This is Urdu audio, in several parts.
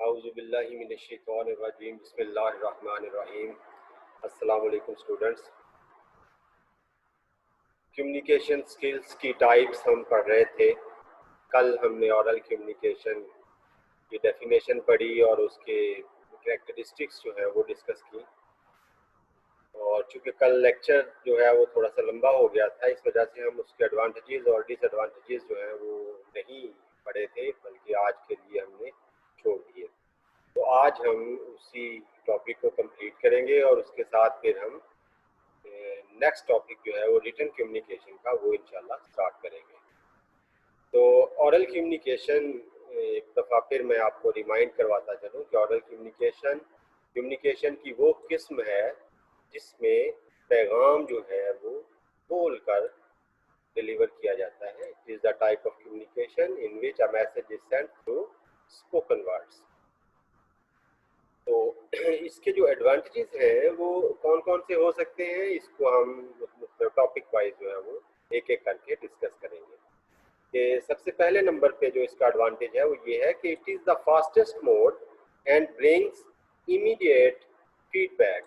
اعوذ باللہ من الشیطان الرجیم بسم اللہ الرحمن الرحیم۔ السلام علیکم اسٹوڈنٹس۔ کمیونیکیشن سکلز کی ٹائپس ہم پڑھ رہے تھے۔ کل ہم نے اورل کمیونیکیشن کی ڈیفینیشن پڑھی اور اس کے کریکٹرسٹکس جو ہے وہ ڈسکس کی، اور چونکہ کل لیکچر جو ہے وہ تھوڑا سا لمبا ہو گیا تھا، اس وجہ سے ہم اس کے ایڈوانٹیجز اور ڈس ایڈوانٹیجز جو ہیں وہ نہیں پڑھے تھے، بلکہ آج کے لیے ہم نے چھوڑ دیے۔ تو آج ہم اسی ٹاپک کو کمپلیٹ کریں گے اور اس کے ساتھ پھر ہم نیکسٹ ٹاپک جو ہے وہ ریٹن کمیونیکیشن کا وہ انشاءاللہ سٹارٹ کریں گے۔ تو اورل کمیونیکیشن ایک دفعہ پھر میں آپ کو ریمائنڈ کرواتا چلوں کہ اورل کمیونیکیشن کی وہ قسم ہے جس میں پیغام جو ہے وہ بول کر ڈیلیور کیا جاتا ہے۔ It is the type of communication in which a message is sent through spoken words۔ تو اس کے جو ایڈوانٹیجز ہیں وہ کون کون سے ہو سکتے ہیں، اس کو ہم ٹاپک وائز جو ہے وہ ایک ایک کر کے ڈسکس کریں گے۔ کہ سب سے پہلے نمبر پہ جو اس کا ایڈوانٹیج ہے وہ یہ ہے کہ it is the fastest mode and brings immediate feedback,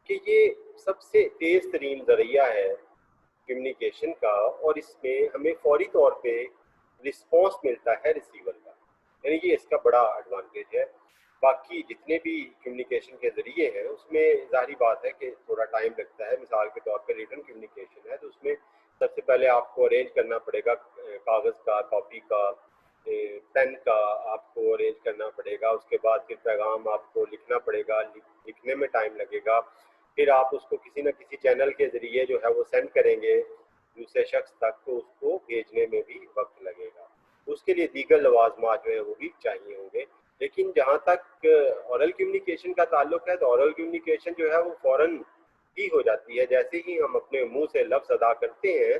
کہ یہ سب سے تیز ترین ذریعہ ہے کمیونیکیشن کا، اور اس میں ہمیں فوری طور پہ رسپانس ملتا ہے ریسیور کا، یعنی یہ اس کا بڑا ایڈوانٹیج ہے۔ باقی جتنے بھی کمیونیکیشن کے ذریعے ہیں اس میں ظاہری بات ہے کہ تھوڑا ٹائم لگتا ہے۔ مثال کے طور پہ ریٹن کمیونیکیشن ہے تو اس میں سب سے پہلے آپ کو ارینج کرنا پڑے گا کاغذ کا، کاپی کا، پین کا آپ کو ارینج کرنا پڑے گا، اس کے بعد پھر پیغام آپ کو لکھنا پڑے گا، لکھنے میں ٹائم لگے گا، پھر آپ اس کو کسی نہ کسی چینل کے ذریعے جو ہے وہ سینڈ کریں گے دوسرے شخص تک، تو اس کو بھیجنے میں بھی وقت لگے گا، اس کے لیے دیگر لوازمات جو ہیں وہ بھی چاہیے ہوں گے۔ لیکن جہاں تک اورل کمیونیکیشن کا تعلق ہے تو اورل کمیونیکیشن جو ہے وہ فوراً ہی ہو جاتی ہے، جیسے ہی ہم اپنے منہ سے لفظ ادا کرتے ہیں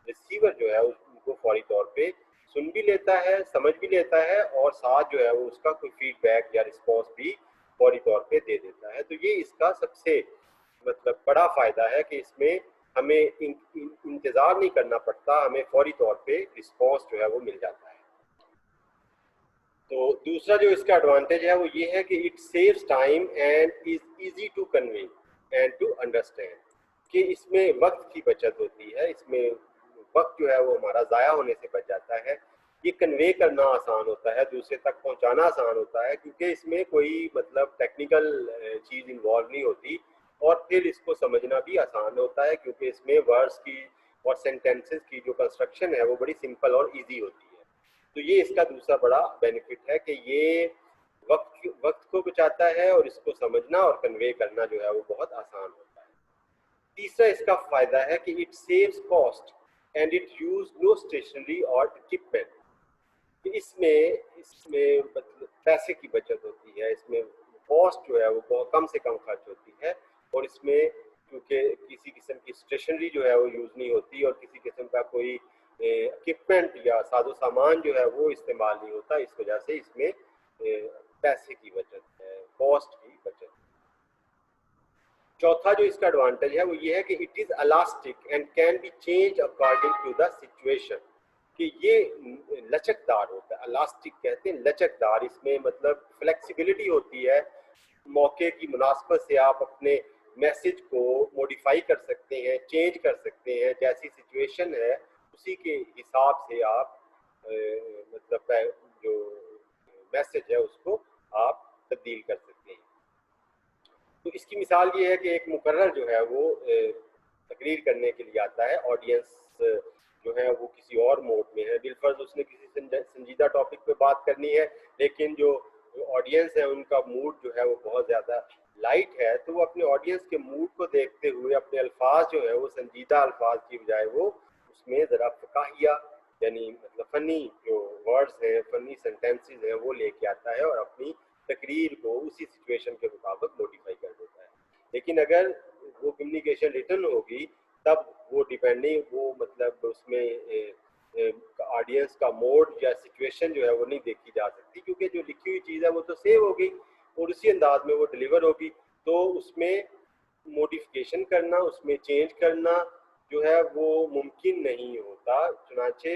ریسیور جو ہے ان کو فوری طور پہ سن بھی لیتا ہے، سمجھ بھی لیتا ہے، اور ساتھ جو ہے وہ اس کا کوئی فیڈ بیک یا رسپانس بھی فوری طور پہ دے دیتا ہے۔ تو یہ اس کا سب سے بڑا فائدہ ہے کہ اس میں ہمیں انتظار نہیں کرنا پڑتا، ہمیں فوری طور پہ رسپانس جو ہے وہ مل جاتا ہے۔ تو دوسرا جو اس کا ایڈوانٹیج ہے وہ یہ ہے کہ it saves time and is easy to convey and to understand, کہ اس میں وقت کی بچت ہوتی ہے، اس میں وقت جو ہے وہ ہمارا ضائع ہونے سے بچ جاتا ہے، یہ کنوے کرنا آسان ہوتا ہے، دوسرے تک پہنچانا آسان ہوتا ہے، کیونکہ اس میں کوئی ٹیکنیکل چیز انوالو نہیں ہوتی، اور پھر اس کو سمجھنا بھی آسان ہوتا ہے کیونکہ اس میں ورڈز کی اور سینٹینسز کی جو کنسٹرکشن ہے وہ بڑی سمپل اور ایزی ہوتی ہے۔ تو یہ اس کا دوسرا بڑا بینیفٹ ہے کہ یہ وقت کو بچاتا ہے اور اس کو سمجھنا اور کنوے کرنا جو ہے وہ بہت آسان ہوتا ہے۔ تیسرا اس کا فائدہ ہے کہ it saves cost and it use no stationery اور اکوپمنٹ، کہ اس میں پیسے کی بچت ہوتی ہے، اس میں کاسٹ جو ہے وہ بہت کم سے کم خرچ ہوتی ہے، اور اس میں کیونکہ کسی قسم کی اسٹیشنری جو ہے وہ یوز نہیں ہوتی اور کسی قسم کا کوئی اکوپمنٹ یا ساز و سامان جو ہے وہ استعمال نہیں ہوتا، اس وجہ سے اس میں پیسے کی بچت ہے، کاسٹ کی بچت۔ چوتھا جو اس کا ایڈوانٹیج ہے وہ یہ ہے کہ it is elastic and can be change according to the situation, کہ یہ لچکدار ہوتا ہے، الاسٹک کہتے ہیں لچکدار، اس میں فلیکسیبلٹی ہوتی ہے، موقع کی مناسبت سے آپ اپنے میسج کو موڈیفائی کر سکتے ہیں، چینج کر سکتے ہیں، جیسی سچویشن ہے اسی کے حساب سے آپ جو میسج ہے اس کو آپ تبدیل کر سکتے ہیں۔ تو اس کی مثال یہ ہے کہ ایک مقرر جو ہے وہ تقریر کرنے کے لیے آتا ہے، آڈینس جو ہے وہ کسی اور موڈ میں ہے، بالفرض اس نے کسی سنجیدہ ٹاپک پہ بات کرنی ہے، لیکن جو آڈینس ہے ان کا موڈ جو ہے وہ بہت زیادہ لائٹ ہے، تو وہ اپنے آڈینس کے موڈ کو دیکھتے ہوئے اپنے الفاظ جو ہے وہ سنجیدہ الفاظ کی بجائے وہ اس میں ذرا فکاہیہ یعنی فنی جو ورڈز ہیں، فنی سینٹینسز ہیں وہ لے کے آتا ہے اور اپنی تقریر کو اسی سچویشن کے مطابق موڈیفائی کر دیتا ہے۔ لیکن اگر وہ کمیونیکیشن ریٹن ہوگی تب وہ ڈیپینڈنگ وہ اس میں آڈینس کا موڈ یا سچویشن جو ہے وہ نہیں دیکھی جا سکتی، کیونکہ جو لکھی ہوئی چیز ہے وہ تو سیو ہو گئی اور اسی انداز میں وہ ڈیلیور ہوگی، تو اس میں موڈیفیکیشن کرنا، اس میں چینج کرنا جو ہے وہ ممکن نہیں ہوتا، چنانچہ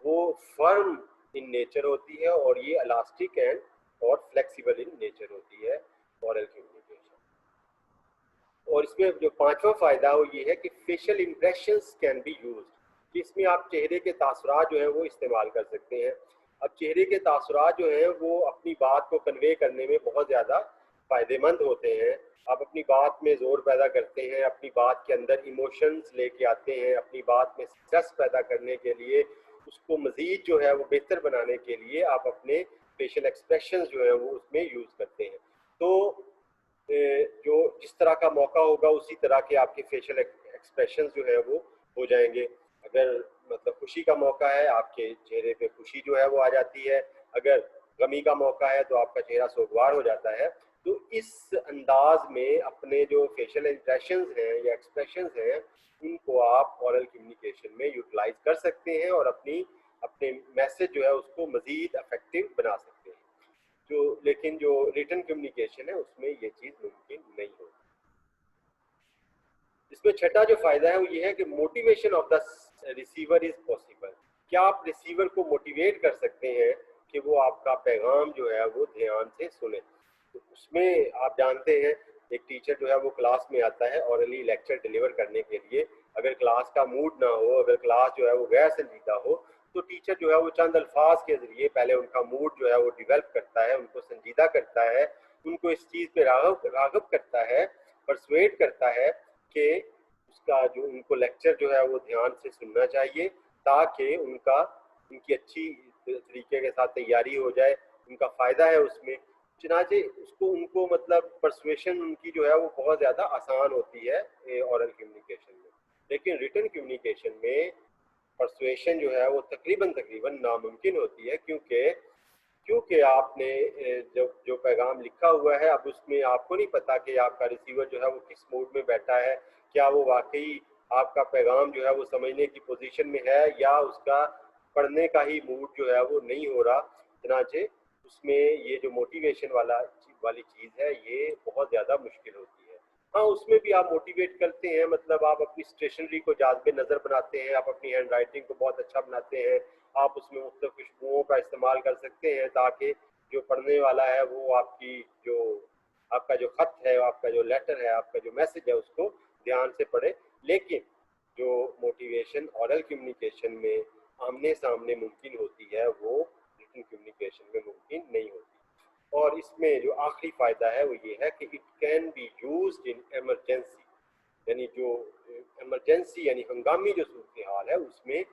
وہ فرم ان نیچر ہوتی ہے اور یہ الاسٹک اینڈ اور flexible in nature ہوتی ہے oral communication. اور اس میں جو پانچواں فائدہ وہ یہ ہے کہ facial impressions can be used. اس میں آپ چہرے کے تاثرات جو ہیں وہ استعمال کر سکتے ہیں. اب چہرے کے تاثرات جو ہیں وہ اپنی بات کو کنوے کرنے میں بہت زیادہ فائدہ مند ہوتے ہیں. آپ اپنی بات میں زور پیدا کرتے ہیں, اپنی بات کے اندر ایموشنز لے کے آتے ہیں, اپنی بات میں سٹریس پیدا کرنے کے لیے, اس کو مزید جو ہے وہ بہتر بنانے کے لیے آپ اپنے فیشل ایکسپریشنز جو ہیں وہ اس میں یوز کرتے ہیں. تو جو جس طرح کا موقع ہوگا اسی طرح کے آپ کے فیشل ایکسپریشنز جو ہے وہ ہو جائیں گے. اگر مطلب خوشی کا موقع ہے آپ کے چہرے پہ خوشی جو ہے وہ آ جاتی ہے, اگر غمی کا موقع ہے تو آپ کا چہرہ سوگوار ہو جاتا ہے. تو اس انداز میں اپنے جو فیشل امپریشنز ہیں یا ایکسپریشنز ہیں ان کو آپ اورل کمیونیکیشن میں یوٹیلائز کر سکتے ہیں اور اپنے میسج جو ہے اس کو مزید افیکٹو بنا سکتے ہیں. لیکن جو ریٹن کمیونیکیشن ہے اس میں یہ چیز ممکن نہیں ہوتی. اس میں چھٹا جو فائدہ ہے وہ یہ ہے کہ motivation of the receiver is possible. کیا آپ ریسیور کو موٹیویٹ کر سکتے ہیں کہ وہ آپ کا پیغام جو ہے وہ دھیان سے سنیں. تو اس میں آپ جانتے ہیں ایک ٹیچر جو ہے وہ کلاس میں آتا ہے اورلی لیکچر ڈیلیور کرنے کے لیے. اگر کلاس کا موڈ نہ ہو, اگر کلاس جو ہے وہ غیر سنجیدہ ہو, تو ٹیچر جو ہے وہ چند الفاظ کے ذریعے پہلے ان کا موڈ جو ہے وہ ڈیولپ کرتا ہے, ان کو سنجیدہ کرتا ہے, ان کو اس چیز پہ راغب کرتا ہے, پرسویٹ کرتا ہے کہ اس کا جو ان کو لیکچر جو ہے وہ دھیان سے سننا چاہیے تاکہ ان کی اچھی طریقے کے ساتھ تیاری ہو جائے, ان کا فائدہ ہے اس میں. چنانچہ ان کو مطلب پرسویشن ان کی جو ہے وہ بہت زیادہ آسان ہوتی ہے اورل کمیونیکیشن میں. لیکن ریٹن کمیونیکیشن میں پرسویشن جو ہے وہ تقریباً ناممکن ہوتی ہے, کیونکہ آپ نے جو پیغام لکھا ہوا ہے اب اس میں آپ کو نہیں پتا کہ آپ کا ریسیور جو ہے وہ کس موڈ میں بیٹھا ہے, کیا وہ واقعی آپ کا پیغام جو ہے وہ سمجھنے کی پوزیشن میں ہے یا اس کا پڑھنے کا ہی موڈ جو ہے وہ نہیں ہو رہا. چنانچہ اس میں یہ جو موٹیویشن والی چیز ہے یہ بہت زیادہ مشکل ہوتی ہے. ہاں اس میں بھی آپ موٹیویٹ کرتے ہیں, مطلب آپ اپنی اسٹیشنری کو جاذب نظر بناتے ہیں, آپ اپنی ہینڈ رائٹنگ کو بہت اچھا بناتے ہیں, آپ اس میں مختلف خوشبوؤں کا استعمال کر سکتے ہیں تاکہ جو پڑھنے والا ہے وہ آپ کا جو خط ہے, آپ کا جو لیٹر ہے, آپ کا جو میسج ہے اس کو دھیان سے پڑھے. لیکن جو موٹیویشن اورل کمیونیکیشن میں آمنے سامنے ممکن ہوتی ہے وہ ریٹن کمیونیکیشن میں ممکن نہیں ہوتی. اور اس میں جو آخری فائدہ ہے وہ یہ ہے کہ it can be used in emergency, یعنی جو ایمرجنسی یعنی ہنگامی جو صورتحال ہے اس میں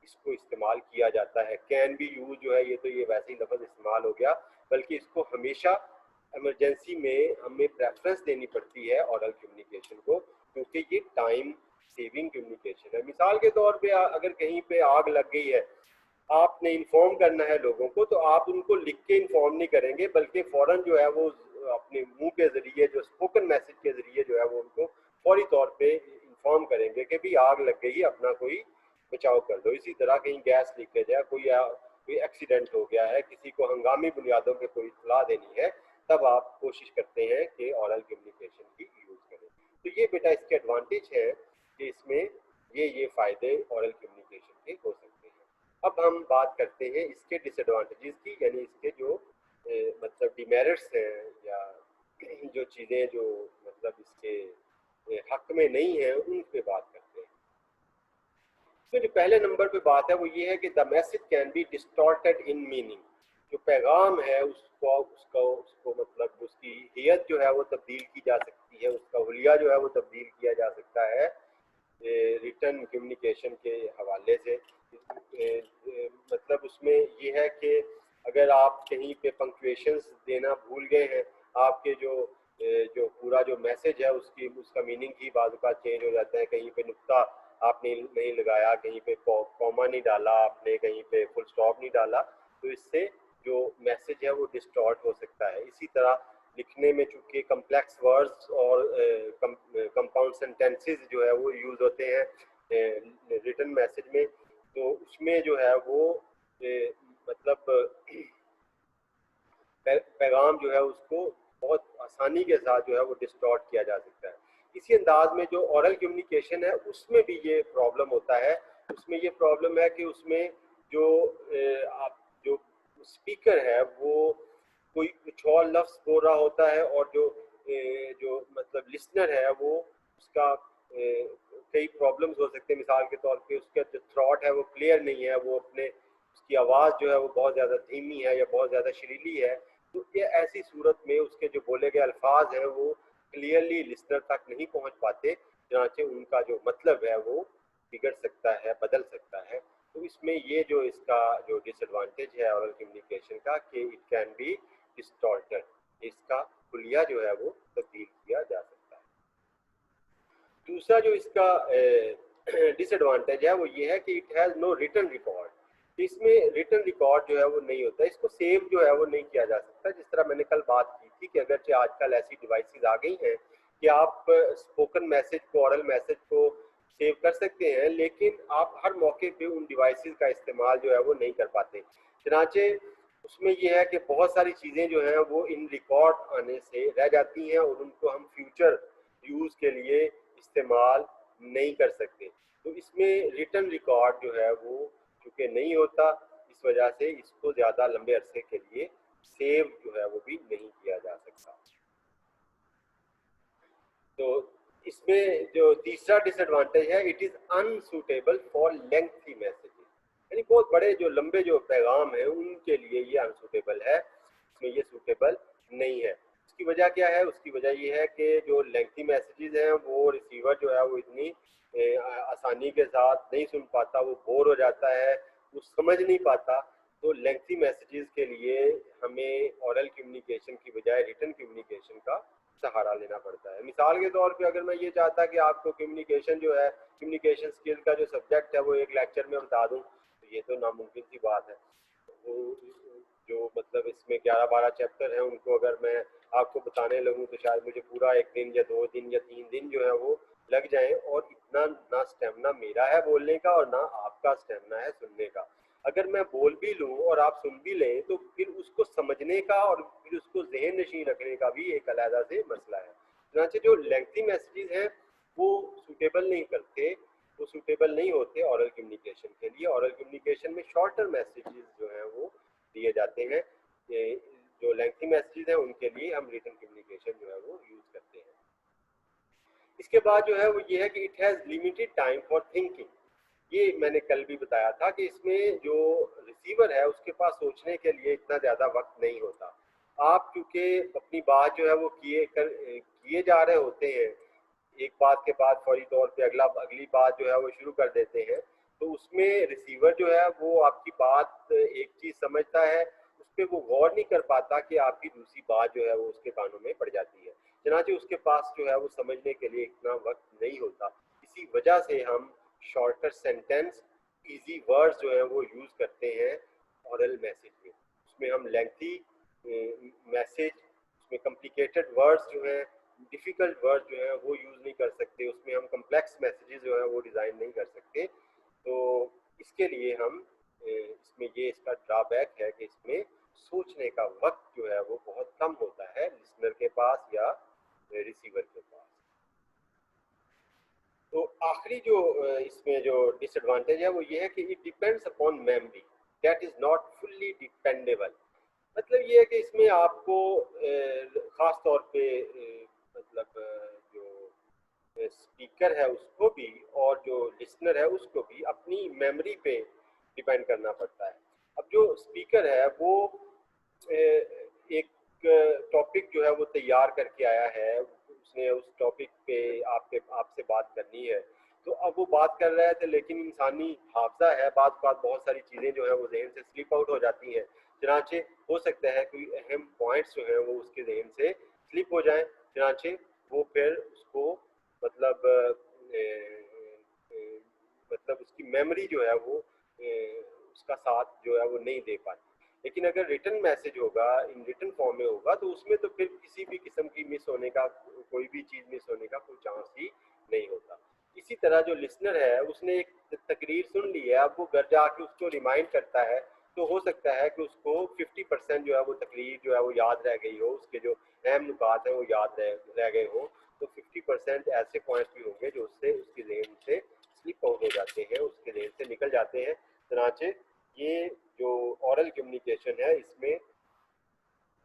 اس کو استعمال کیا جاتا ہے. کین بی یوز جو ہے یہ ویسے ہی لفظ استعمال ہو گیا, بلکہ اس کو ہمیشہ ایمرجنسی میں ہمیں پریفرنس دینی پڑتی ہے اورل کمیونیکیشن کو, کیونکہ یہ ٹائم سیونگ کمیونیکیشن ہے. مثال کے طور پہ اگر کہیں پہ آگ لگ گئی ہے, آپ نے انفارم کرنا ہے لوگوں کو, تو آپ ان کو لکھ کے انفارم نہیں کریں گے بلکہ فوراً جو ہے وہ اپنے منہ کے ذریعے جو اسپوکن میسج کے ذریعے جو ہے وہ ان کو فوری طور پہ انفارم کریں گے کہ بھی آگ لگ گئی, اپنا کوئی بچاؤ کر دو. اسی طرح کہیں گیس لیکیج ہے, کوئی ایکسیڈنٹ ہو گیا ہے, کسی کو ہنگامی بنیادوں پہ کوئی اطلاع دینی ہے, تب آپ کوشش کرتے ہیں کہ اورل کمیونیکیشن کی یوز کریں. تو یہ بیٹا اس کے ایڈوانٹیج ہے کہ اس میں یہ فائدے اورل کمیونیکیشن کے ہو سکتے ہیں. اب ہم بات کرتے ہیں اس کے ڈس ایڈوانٹیجز کی, یعنی اس کے جو مطلب ڈیمیرٹس ہیں یا جو چیزیں جو مطلب اس کے حق میں نہیں ہیں ان پہ بات کرتے ہیں. اس میں جو پہلے نمبر پہ بات ہے وہ یہ ہے کہ the message can be distorted in meaning. جو پیغام ہے اس کو مطلب اس کی ہیت جو ہے وہ تبدیل کی جا سکتی ہے, اس کا حلیہ جو ہے وہ تبدیل کیا جا سکتا ہے ریٹن کمیونیکیشن کے حوالے سے. مطلب اس میں یہ ہے کہ اگر آپ کہیں پہ پنکچویشنز دینا بھول گئے ہیں, آپ کے جو پورا جو میسج ہے اس کا میننگ ہی بعض اوقات چینج ہو جاتا ہے. کہیں پہ نقطہ آپ نے نہیں لگایا, کہیں پہ کوما نہیں ڈالا آپ نے, کہیں پہ فل اسٹاپ نہیں ڈالا, تو اس سے جو میسج ہے وہ ڈسٹارٹ ہو سکتا ہے. اسی طرح لکھنے میں چونکہ کمپلیکس ورڈز اور کمپاؤنڈ سینٹینسز جو ہے وہ یوز ہوتے ہیں ریٹن میسج میں, تو اس میں جو ہے وہ مطلب پیغام جو ہے اس کو بہت آسانی کے ساتھ جو ہے وہ ڈسٹارٹ کیا جا سکتا ہے. اسی انداز میں جو اورل کمیونیکیشن ہے اس میں بھی یہ پرابلم ہوتا ہے. اس میں یہ پرابلم ہے کہ اس میں جو اسپیکر ہے وہ کچھ اور لفظ بول رہا ہوتا ہے اور جو مطلب لسنر ہے وہ اس کا کئی پرابلمز ہو سکتے ہیں. مثال کے طور پہ اس کا جو تھراٹ ہے وہ کلیئر نہیں ہے, وہ اپنے اس کی آواز جو ہے وہ بہت زیادہ دھیمی ہے یا بہت زیادہ شریلی ہے. تو یہ ایسی صورت میں اس کے جو بولے گئے الفاظ ہیں وہ کلیئرلی لسنر تک نہیں پہنچ پاتے, چنانچہ ان کا جو مطلب ہے وہ بگڑ سکتا ہے, بدل سکتا ہے. تو اس میں یہ جو اس کا جو ڈس ایڈوانٹیج ہے اورل کمیونیکیشن کا کہ اٹ کین بی ڈسٹارٹڈ, اس کا خلیہ جو ہے وہ تبدیل کیا جا سکتا ہے. دوسرا جو اس کا ڈس ایڈوانٹیج ہے وہ یہ ہے کہ it has no written record. اس میں ریٹن ریکارڈ جو ہے وہ نہیں ہوتا, اس کو سیو جو ہے وہ نہیں کیا جا سکتا. جس طرح میں نے کل بات کی تھی کہ اگرچہ آج کل ایسی ڈیوائسز آ گئی ہیں کہ آپ اسپوکن میسج کو, اورل میسج کو سیو کر سکتے ہیں, لیکن آپ ہر موقع پہ ان ڈیوائسز کا استعمال جو ہے وہ نہیں کر پاتے. چنانچہ اس میں یہ ہے کہ بہت ساری چیزیں جو ہیں وہ ان ریکارڈ آنے سے رہ جاتی ہیں اور ان کو ہم فیوچر یوز کے لیے استعمال نہیں کر سکتے. تو اس میں ریٹن ریکارڈ جو ہے وہ چونکہ نہیں ہوتا, اس وجہ سے اس کو زیادہ لمبے عرصے کے لیے سیو جو ہے وہ بھی نہیں کیا جا سکتا. تو اس میں جو تیسرا ڈس ایڈوانٹیج ہے, it is unsuitable for lengthy messages, یعنی بہت بڑے جو لمبے جو پیغام ہیں ان کے لیے یہ انسوٹیبل ہے, اس میں یہ سوٹیبل نہیں ہے. اس کی وجہ کیا ہے؟ اس کی وجہ یہ ہے کہ جو لینتھی میسیجز ہیں وہ ریسیور جو ہے وہ اتنی آسانی کے ساتھ نہیں سن پاتا, وہ بور ہو جاتا ہے, وہ سمجھ نہیں پاتا. تو لینتھی میسیجز کے لیے ہمیں اورل کمیونیکیشن کی بجائے ریٹن کمیونیکیشن کا سہارا لینا پڑتا ہے. مثال کے طور پہ اگر میں یہ چاہتا کہ آپ کو کمیونیکیشن جو ہے, کمیونیکیشن سکل کا جو سبجیکٹ ہے وہ ایک لیکچر میں بتا دوں, تو یہ تو ناممکن سی بات ہے. وہ جو مطلب اس میں 11-12 چیپٹر ہیں ان کو اگر میں آپ کو بتانے لگوں تو شاید مجھے پورا 1 دن یا 2 دن یا 3 دن جو ہے وہ لگ جائیں, اور اتنا نہ اسٹیمنا میرا ہے بولنے کا اور نہ آپ کا اسٹیمنا ہے سننے کا. اگر میں بول بھی لوں اور آپ سن بھی لیں تو پھر اس کو سمجھنے کا اور پھر اس کو ذہن نشین رکھنے کا بھی ایک علیحدہ سے مسئلہ ہے. چنانچہ جو لینتھی میسیجز ہیں وہ سوٹیبل نہیں کرتے, وہ سوٹیبل نہیں ہوتے اورل کمیونیکیشن کے لیے. اورل کمیونیکیشن میں شارٹر میسیجز جو ہیں وہ دیے جاتے ہیں, جو لینتھی میسیجز ہیں ان کے لیے ہم ریٹن کمیونیکیشن جو ہے وہ یوز کرتے ہیں. اس کے بعد جو ہے وہ یہ ہے کہ it has limited time for thinking. یہ میں نے کل بھی بتایا تھا کہ اس میں جو ریسیور ہے اس کے پاس سوچنے کے لیے اتنا زیادہ وقت نہیں ہوتا. آپ چونکہ اپنی بات جو ہے وہ کیے جا رہے ہوتے ہیں, ایک بات کے بعد فوری طور پہ اگلی بات جو ہے وہ شروع کر دیتے ہیں, تو اس میں ریسیور جو ہے وہ آپ کی بات ایک چیز سمجھتا ہے, اس پہ وہ غور نہیں کر پاتا کہ آپ کی دوسری بات جو ہے وہ اس کے کانوں میں پڑ جاتی ہے. چنانچہ اس کے پاس جو ہے وہ سمجھنے کے لیے اتنا وقت نہیں ہوتا. اسی وجہ سے ہم شارٹر سینٹینس, ایزی ورڈز جو ہیں وہ یوز کرتے ہیں اورل میسیج میں. اس میں ہم لینتھی میسیج, اس میں کمپلیکیٹڈ ورڈز جو ہیں, ڈیفیکلٹ ورڈ جو ہیں وہ یوز نہیں کر سکتے. اس میں ہم کمپلیکس میسیجز جو ہیں وہ ڈیزائن نہیں کر سکتے. تو اس کے لیے ہم اس میں یہ اس کا ڈرا بیک ہے کہ اس میں سوچنے کا وقت جو ہے وہ بہت کم ہوتا ہے لسنر کے پاس یا ریسیور کے پاس. تو آخری جو اس میں جو ڈس ایڈوانٹیج ہے وہ یہ ہے کہ it depends upon memory that is not fully dependable. مطلب یہ ہے کہ اس میں آپ کو خاص طور پہ مطلب جو اسپیکر ہے اس کو بھی اور جو لسنر ہے اس کو بھی اپنی میموری پہ ڈیپینڈ کرنا پڑتا ہے. اب جو اسپیکر ہے وہ ایک ٹاپک جو ہے وہ تیار کر کے آیا ہے, اس نے اس ٹاپک پہ آپ سے بات کرنی ہے, تو اب وہ بات کر رہے تھے لیکن انسانی حافظہ ہے, بہت ساری چیزیں جو ہے وہ ذہن سے سلپ آؤٹ ہو جاتی ہیں. چنانچہ ہو سکتا ہے کوئی اہم پوائنٹس جو ہیں وہ اس کے ذہن سے سلپ ہو جائیں, چنانچہ وہ پھر اس کو مطلب اس کی میموری جو ہے وہ اس کا ساتھ جو ہے وہ نہیں دے پاتی. لیکن اگر ریٹن میسج ہوگا, ان ریٹن فارم میں ہوگا, تو اس میں تو پھر کسی بھی قسم کی مس ہونے کا, کوئی بھی چیز مس ہونے کا کوئی چانس ہی نہیں ہوتا. اسی طرح جو لسنر ہے اس نے ایک تقریر سن لی ہے, اب وہ گھر جا کے اس کو ریمائنڈ کرتا ہے, تو ہو سکتا ہے کہ اس کو 50% جو ہے وہ تقریر جو ہے وہ یاد رہ گئی ہو, اس کے جو اہم نکات ہیں وہ یاد رہ گئے ہوں. تو 50% ایسے پوائنٹس بھی ہوں گے جو اس کے ذہن سے سلپ آؤٹ ہو جاتے ہیں, اس کے ذہن سے نکل جاتے ہیں. چنانچہ یہ جو اورل کمیونیکیشن ہے اس میں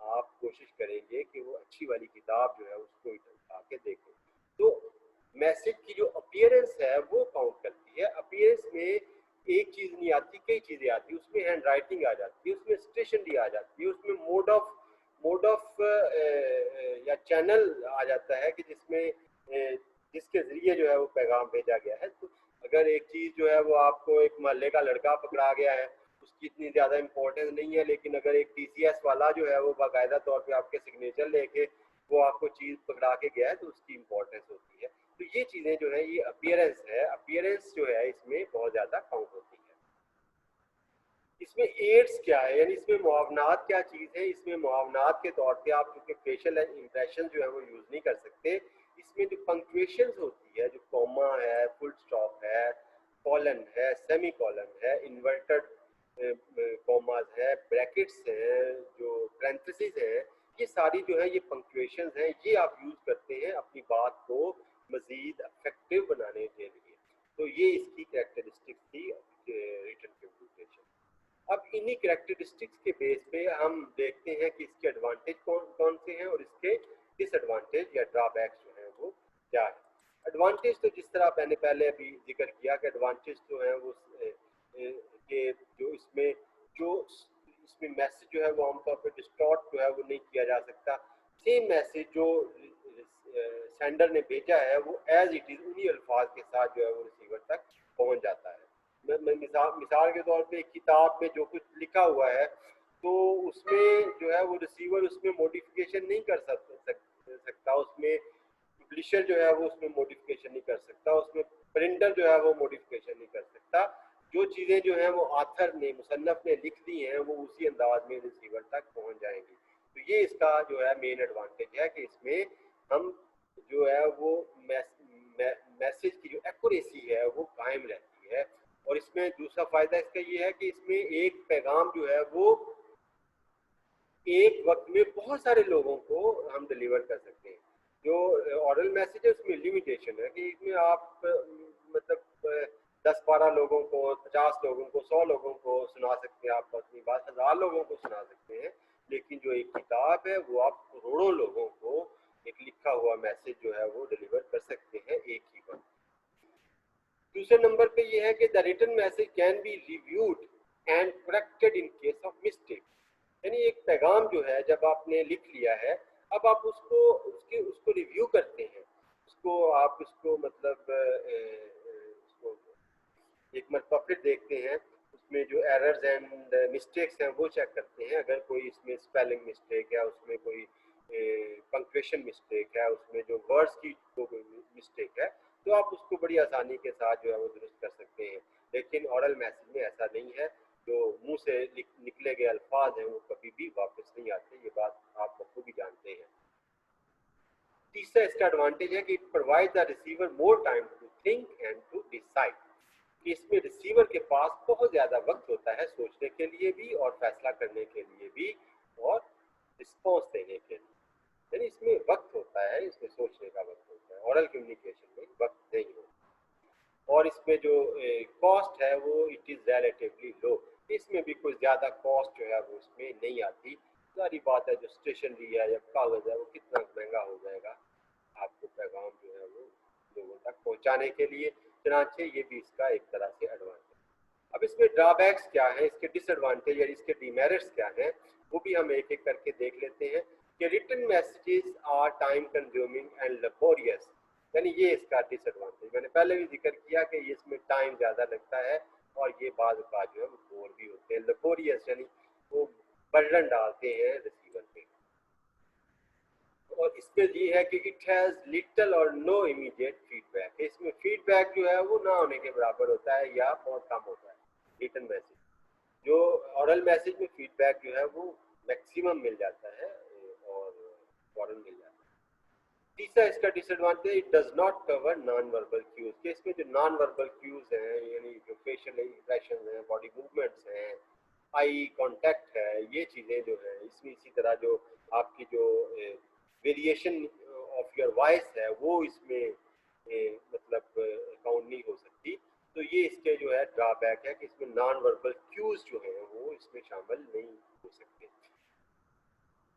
آپ کوشش کریں گے کہ وہ اچھی والی کتاب جو ہے اس کو اٹھا کے دیکھیں. تو میسج کی جو اپیئرنس ہے وہ کاؤنٹ کرتی ہے. اپیئرنس میں ایک چیز نہیں آتی, کئی چیزیں آتی ہیں. اس میں ہینڈ رائٹنگ آ جاتی ہے, اس میں اسٹیشنری آ جاتی ہے, اس میں موڈ آف یا چینل آ جاتا ہے کہ جس کے ذریعے جو ہے وہ پیغام بھیجا گیا ہے. تو اگر ایک چیز جو ہے وہ آپ کو ایک محلے کا لڑکا پکڑا گیا ہے, اس کی اتنی زیادہ امپورٹنس نہیں ہے, لیکن اگر ایک ٹی سی ایس والا جو ہے وہ باقاعدہ طور پہ آپ کے سگنیچر لے کے وہ آپ کو چیز پکڑا کے گیا ہے تو اس کی امپورٹنس ہوتی ہے. تو یہ چیزیں جو ہے یہ اپیئرنس ہے, اپیئرنس جو ہے اس میں بہت زیادہ کاؤنٹ ہوتی ہے. اس میں ایڈس کیا ہے, یعنی اس میں معاونات کیا چیز ہے. اس میں معاونات کے طور پہ آپ چونکہ فیشل امپریشن جو ہے وہ یوز نہیں کر سکتے. اس میں جو پنکچویشنز ہوتی ہے, جو کوما ہے, فل سٹاپ ہے, کولن ہے, سیمی کولن ہے, انورٹڈ کوماز ہے, بریکٹس ہیں, جو پرینتھسز ہیں, یہ ساری جو ہے یہ پنکچویشنز ہیں. یہ آپ یوز کرتے ہیں اپنی بات کو مزید افیکٹو بنانے کے لیے. تو یہ اس کی کریکٹرسٹکس تھی ریٹن کمیونیکیشن. اب انہی کریکٹرسٹکس کے بیس پہ ہم دیکھتے ہیں کہ اس کے ایڈوانٹیج کون سے ہیں اور اس کے ڈس ایڈوانٹیج یا ڈرا بیکس جو ہیں وہ کیا ہے. ایڈوانٹیج تو جس طرح میں نے پہلے ابھی ذکر کیا کہ ایڈوانٹیج جو ہیں وہ کہ جو اس میں میسج جو ہے وہ عام طور پہ ڈسٹارٹ جو ہے وہ نہیں کیا جا سکتا. سیم میسج جو سینڈر نے بھیجا ہے وہ ایز اٹ از انہی الفاظ کے ساتھ جو ہے وہ ریسیور تک پہنچ جاتا ہے. مثال کے طور پہ کتاب میں جو کچھ لکھا ہوا ہے تو اس میں جو ہے وہ ریسیور اس میں موڈیفیکیشن نہیں کر سکتا. اس میں پبلشر جو ہے وہ اس میں موڈیفیکیشن نہیں کر سکتا. اس میں پرنٹر جو ہے وہ موڈیفیکیشن نہیں کر سکتا. جو چیزیں جو ہیں وہ آتھر نے, مصنف نے لکھ دی ہیں وہ اسی انداز میں ریسیور تک پہنچ جائیں گی. تو یہ اس کا جو ہے مین ایڈوانٹیج ہے کہ اس میں ہم جو ہے وہ میسج کی جو ایکوریسی ہے وہ قائم رہتی ہے. اور اس میں دوسرا فائدہ اس کا یہ ہے کہ اس میں ایک پیغام جو ہے وہ ایک وقت میں بہت سارے لوگوں کو ہم ڈیلیور کر سکتے ہیں. جو اورل میسج ہے اس میں لمیٹیشن ہے کہ اس میں آپ مطلب 10-12 لوگوں کو, 50 لوگوں کو, 100 لوگوں کو سنا سکتے ہیں. آپ اپنی بات 1000 لوگوں کو سنا سکتے ہیں. لیکن جو ایک کتاب ہے وہ آپ کروڑوں لوگوں کو ایک لکھا ہوا میسج جو ہے وہ ڈیلیور کر سکتے ہیں ایک ہی وقت. دوسرے نمبر پہ یہ ہے کہ the written message can be reviewed and corrected in case of mistake. یعنی ایک پیغام جو ہے جب آپ نے لکھ لیا ہے, اب آپ اس کو ریویو کرتے ہیں, اس کو مطلب اس کو ایک مرتبہ پھر دیکھتے ہیں. اس میں جو ایررز اینڈ مسٹیکس ہیں وہ چیک کرتے ہیں. اگر کوئی اس میں اسپیلنگ مسٹیک ہے, اس میں کوئی پنکچویشن مسٹیک ہے, اس میں جو ورڈز کی کوئی مسٹیک ہے تو آپ اس کو بڑی آسانی کے ساتھ جو ہے وہ درست کر سکتے ہیں. لیکن اورل میسج میں ایسا نہیں ہے. جو منہ سے نکلے گئے الفاظ ہیں وہ کبھی بھی واپس نہیں آتے. یہ بات آپ بخوبی بھی جانتے ہیں. تیسرا اس کا ایڈوانٹیج ہے کہ it provide the receiver more time to think and to decide. کہ اس میں ریسیور کے پاس بہت زیادہ وقت ہوتا ہے سوچنے کے لیے بھی اور فیصلہ کرنے کے لیے بھی اور رسپانس دینے کے لیے. یعنی اس میں وقت ہوتا ہے, اس میں سوچنے کا وقت ہوتا ہے. اورل کمیونیکیشن میں وقت نہیں ہوتا. اور اس میں جو کاسٹ ہے وہ اٹ از ریلیٹیولی لو. اس میں بھی کوئی زیادہ کاسٹ جو ہے وہ اس میں نہیں آتی. ساری بات ہے جو اسٹیشنری ہے یا کاغذ ہے وہ کتنا مہنگا ہو جائے گا آپ کو پیغام جو ہے وہ لوگوں تک پہنچانے کے لیے. چنانچہ یہ بھی اس کا ایک طرح سے ایڈوانٹیج. اب اس میں ڈرا بیکس کیا ہیں, اس کے ڈس ایڈوانٹیج یا اس کے ڈیمیرٹس کیا ہیں, وہ بھی ہم ایک ایک کر کے دیکھ لیتے ہیں. کہ written messages are time consuming and laborious. یعنی یہ اس کا ڈس ایڈوانٹیج. میں نے پہلے بھی ذکر کیا کہ اس میں ٹائم زیادہ لگتا ہے اور یہ بعض اوقات جو ہے وہ بور بھی ہوتے ہیں. لیبوریس یعنی وہ برڈن ڈالتے ہیں ریسیور پہ. اور اس پہ یہ ہے کہ اٹ ہیز لٹل اور نو امیڈیٹ فیڈ بیک. اس میں فیڈ بیک جو ہے وہ نہ ہونے کے برابر ہوتا ہے یا بہت کم ہوتا ہے. ریٹن میسج جو اورل میسج میں فیڈ بیک جو ہے وہ میکسیمم مل جاتا ہے اور فوراً مل جاتا ہے. تیسرا اس کا disadvantage it does not cover non verbal cues. کہ اس میں جو نان وربل کیوز ہیں یعنی جو فیشل ایکسپریشن ہیں, باڈی موومنٹس ہیں, آئی کانٹیکٹ ہے, یہ چیزیں جو ہیں اس میں اسی طرح جو آپ کی جو ویریشن آف یور وائس ہے وہ اس میں مطلب کاؤنٹ نہیں ہو سکتی. تو یہ اس کے جو ہے ڈرا بیک ہے کہ اس میں نان وربل کیوز جو ہیں وہ اس میں شامل نہیں ہو سکتے.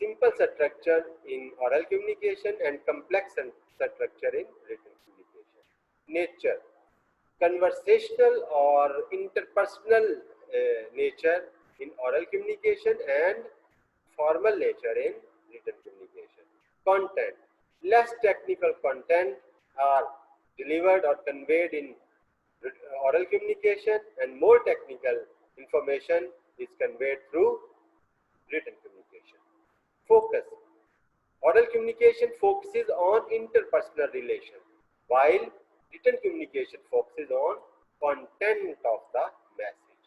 simple structure in oral communication and complex structure in written communication. Nature, conversational or interpersonal nature in oral communication and formal nature in written communication. Content, less technical content are delivered or conveyed in oral communication and more technical information is conveyed through written communication. Focus, oral communication focuses on interpersonal relations, while written communication focuses on content of the message.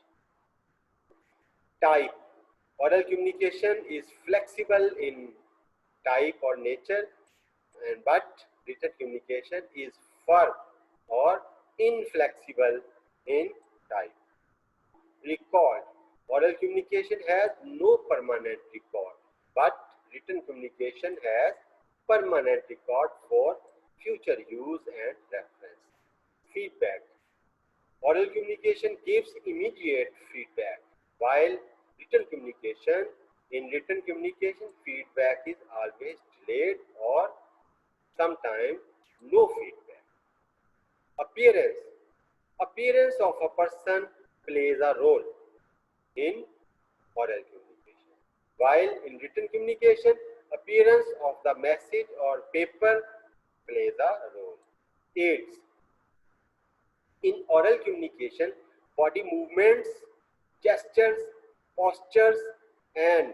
Type, oral communication is flexible in type or nature, but written communication is firm or inflexible in type. Record, oral communication has no permanent record, but written communication has permanent record for future use and reference. Feedback, oral communication gives immediate feedback, while in written communication feedback is always delayed or sometimes no feedback. Appearance, appearance of a person plays a role in oral communication, while in written communication appearance of the message or paper plays a role. Aids, in oral communication body movements gestures, postures and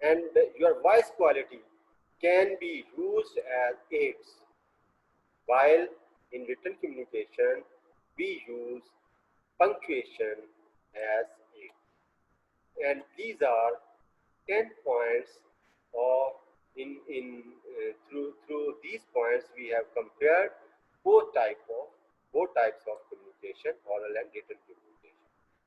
and your voice quality can be used as aids. While in written communication, we use punctuation as aids. And these are 10 points or through these points we have compared both types of communication, oral and written communication.